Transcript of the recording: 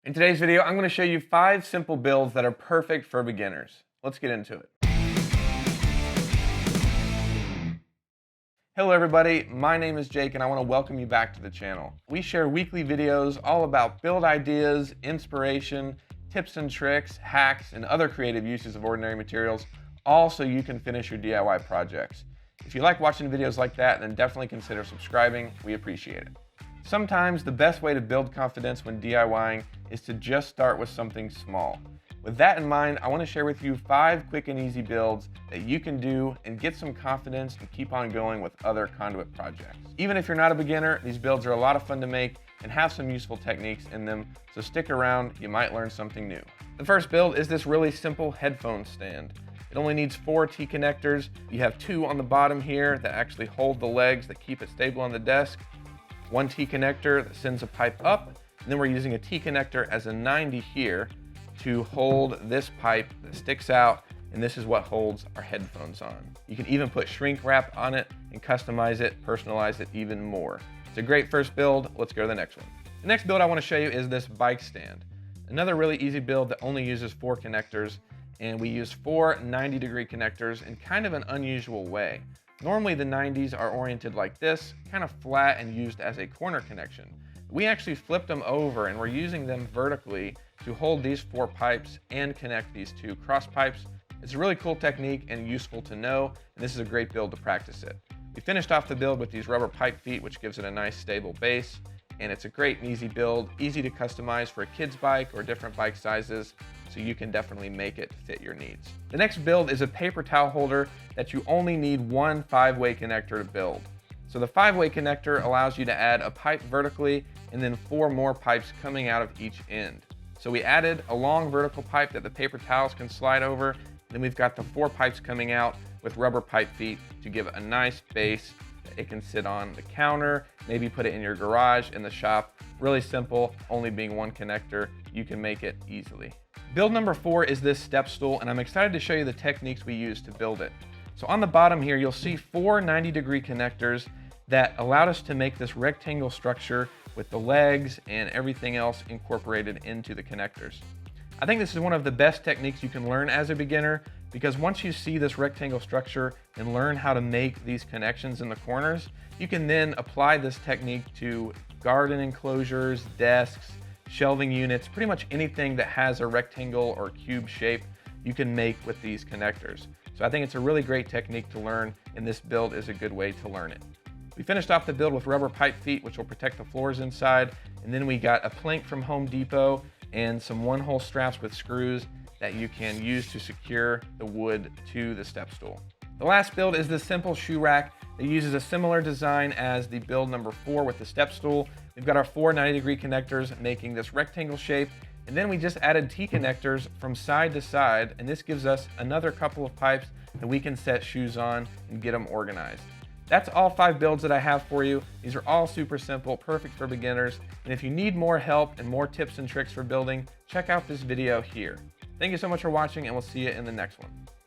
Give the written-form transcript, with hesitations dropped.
In today's video, I'm going to show you 5 simple builds that are perfect for beginners. Let's get into it. Hello everybody, my name is Jake and I want to welcome you back to the channel. We share weekly videos all about build ideas, inspiration, tips and tricks, hacks, and other creative uses of ordinary materials, all so you can finish your DIY projects. If you like watching videos like that, then definitely consider subscribing. We appreciate it. Sometimes the best way to build confidence when DIYing is to just start with something small. With that in mind, I want to share with you 5 quick and easy builds that you can do and get some confidence and keep on going with other Conduit projects. Even if you're not a beginner, these builds are a lot of fun to make and have some useful techniques in them, so stick around, you might learn something new. The first build is this really simple headphone stand. It only needs 4 T-connectors. You have 2 on the bottom here that actually hold the legs that keep it stable on the desk, 1 T-connector that sends a pipe up, and then we're using a T-connector as a 90 here to hold this pipe that sticks out, and this is what holds our headphones on. You can even put shrink wrap on it and customize it, personalize it even more. It's a great first build. Let's go to the next one. The next build I want to show you is this bike stand. Another really easy build that only uses 4 connectors, and we use 4 90-degree connectors in kind of an unusual way. Normally the 90s are oriented like this, kind of flat and used as a corner connection. We actually flipped them over and we're using them vertically to hold these 4 pipes and connect these 2 cross pipes. It's a really cool technique and useful to know, and this is a great build to practice it. We finished off the build with these rubber pipe feet, which gives it a nice stable base, and it's a great and easy build, easy to customize for a kid's bike or different bike sizes, so you can definitely make it fit your needs. The next build is a paper towel holder that you only need 1 5-way connector to build. So the 5-way connector allows you to add a pipe vertically and then 4 more pipes coming out of each end. So we added a long vertical pipe that the paper towels can slide over. Then we've got the 4 pipes coming out with rubber pipe feet to give it a nice base that it can sit on the counter, maybe put it in your garage, in the shop. Really simple, only being 1 connector. You can make it easily. Build number 4 is this step stool, and I'm excited to show you the techniques we use to build it. So on the bottom here, you'll see 4 90-degree connectors that allowed us to make this rectangle structure with the legs and everything else incorporated into the connectors. I think this is one of the best techniques you can learn as a beginner, because once you see this rectangle structure and learn how to make these connections in the corners, you can then apply this technique to garden enclosures, desks, shelving units, pretty much anything that has a rectangle or cube shape you can make with these connectors. So I think it's a really great technique to learn, and this build is a good way to learn it. We finished off the build with rubber pipe feet, which will protect the floors inside, and then we got a plank from Home Depot and some 1-hole straps with screws that you can use to secure the wood to the step stool. The last build is this simple shoe rack that uses a similar design as the build number 4 with the step stool. We've got our 4 90-degree connectors making this rectangle shape, and then we just added T-connectors from side to side, and this gives us another couple of pipes that we can set shoes on and get them organized. That's all 5 builds that I have for you. These are all super simple, perfect for beginners, and if you need more help and more tips and tricks for building, check out this video here. Thank you so much for watching, and we'll see you in the next one.